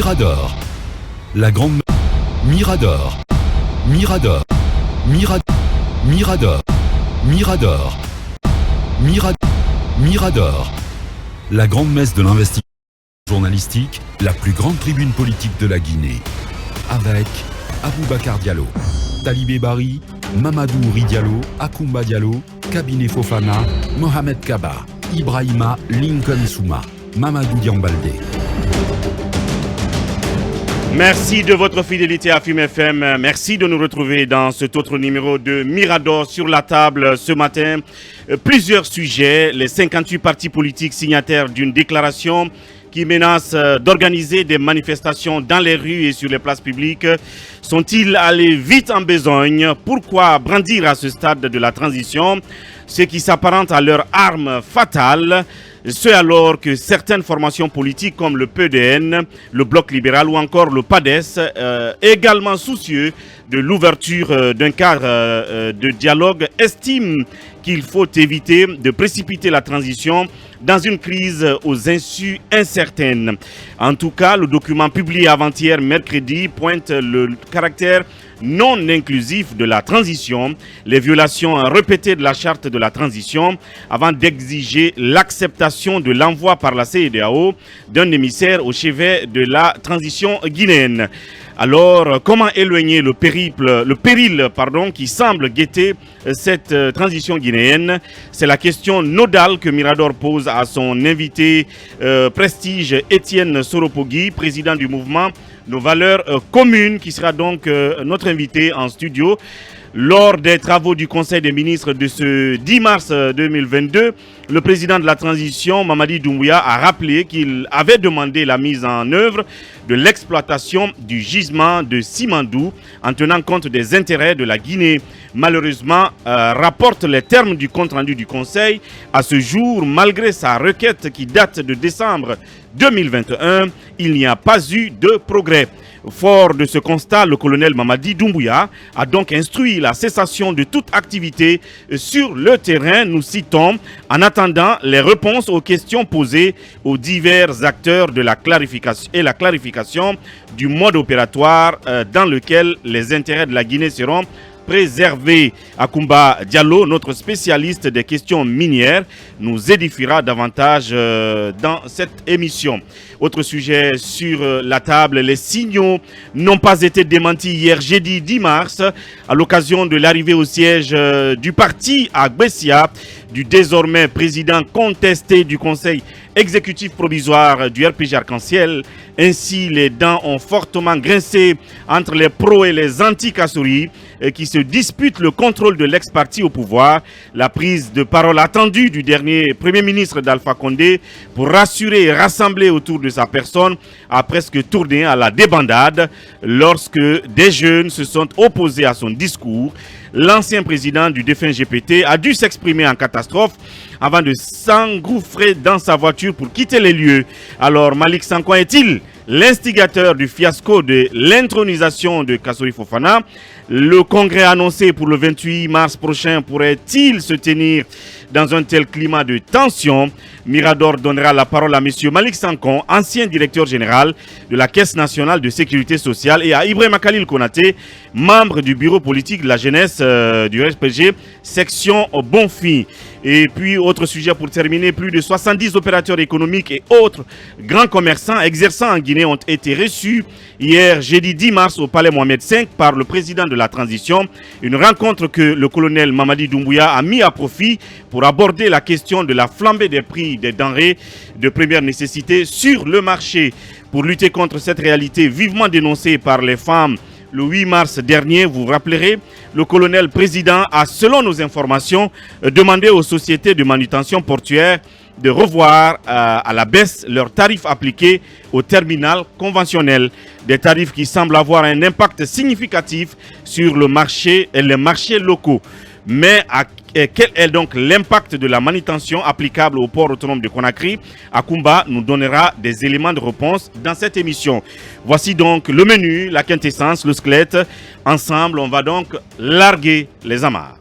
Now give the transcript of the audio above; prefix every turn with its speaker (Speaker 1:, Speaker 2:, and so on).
Speaker 1: Mirador. La grande... Mirador. Mirador. Mirador. Mirador. Mirador. La grande messe de l'investigation journalistique, la plus grande tribune politique de la Guinée. Avec Aboubacar Diallo, Talibé Bari, Mamadou Ouri Diallo, Akoumba Diallo, Kabinet Fofana, Mohamed Kaba, Ibrahima Lincoln Souma, Mamadou Diambaldé.
Speaker 2: Merci de votre fidélité à FIM FM. Merci de nous retrouver dans cet autre numéro de Mirador sur la table ce matin. Plusieurs sujets. Les 58 partis politiques signataires d'une déclaration qui menace d'organiser des manifestations dans les rues et sur les places publiques. Sont-ils allés vite en besogne? Pourquoi brandir à ce stade de la transition ce qui s'apparente à leur arme fatale? Ce alors que certaines formations politiques comme le PDN, le Bloc libéral ou encore le PADES, également soucieux de l'ouverture d'un cadre de dialogue, estiment qu'il faut éviter de précipiter la transition dans une crise aux insus incertaines. En tout cas, le document publié avant-hier, mercredi, pointe le caractère non inclusif de la transition, les violations répétées de la charte de la transition, avant d'exiger l'acceptation de l'envoi par la CEDEAO d'un émissaire au chevet de la transition guinéenne. Alors, comment éloigner le péril qui semble guetter cette transition guinéenne? C'est la question nodale que Mirador pose à son invité prestige Étienne Soropogui, président du mouvement Nos Valeurs Communes, qui sera donc notre invité en studio. Lors des travaux du Conseil des ministres de ce 10 mars 2022, le président de la transition, Mamadi Doumbouya, a rappelé qu'il avait demandé la mise en œuvre de l'exploitation du gisement de Simandou en tenant compte des intérêts de la Guinée. Malheureusement, rapporte les termes du compte-rendu du Conseil, à ce jour, malgré sa requête qui date de décembre 2021, il n'y a pas eu de progrès. Fort de ce constat, le colonel Mamadi Doumbouya a donc instruit la cessation de toute activité sur le terrain, nous citons, en attendant les réponses aux questions posées aux divers acteurs de la clarification du mode opératoire dans lequel les intérêts de la Guinée seront préservé. Akoumba Diallo, notre spécialiste des questions minières, nous édifiera davantage dans cette émission. Autre sujet sur la table, les signaux n'ont pas été démentis hier jeudi 10 mars à l'occasion de l'arrivée au siège du parti à Gbessia du désormais président contesté du conseil exécutif provisoire du RPG Arc-en-Ciel. Ainsi, les dents ont fortement grincé entre les pros et les anti-Kassouri qui se disputent le contrôle de l'ex-parti au pouvoir. La prise de parole attendue du dernier Premier ministre d'Alpha Condé pour rassurer et rassembler autour de sa personne a presque tourné à la débandade lorsque des jeunes se sont opposés à son discours. L'ancien président du défunt GPT a dû s'exprimer en catastrophe avant de s'engouffrer dans sa voiture pour quitter les lieux. Alors Malick Sankoin est-il l'instigateur du fiasco de l'intronisation de Kassouri Fofana? Le congrès annoncé pour le 28 mars prochain pourrait-il se tenir dans un tel climat de tension? Mirador donnera la parole à M. Malick Sankoin, ancien directeur général de la Caisse nationale de sécurité sociale, et à Ibrahima Khalil Konaté, membre du bureau politique de la jeunesse du RPG, section Bonfim. Et puis, autre sujet pour terminer, plus de 70 opérateurs économiques et autres grands commerçants exerçant en Guinée ont été reçus hier, jeudi 10 mars, au Palais Mohamed V par le président de la transition. Une rencontre que le colonel Mamadi Doumbouya a mis à profit pour aborder la question de la flambée des prix des denrées de première nécessité sur le marché. Pour lutter contre cette réalité vivement dénoncée par les femmes, le 8 mars dernier, vous vous rappellerez, le colonel président a, selon nos informations, demandé aux sociétés de manutention portuaire de revoir à la baisse leurs tarifs appliqués au terminal conventionnel. Des tarifs qui semblent avoir un impact significatif sur le marché et les marchés locaux. Mais quel est donc l'impact de la manutention applicable au port autonome de Conakry? Akoumba nous donnera des éléments de réponse dans cette émission. Voici donc le menu, la quintessence, le squelette. Ensemble, on va donc larguer les amarres.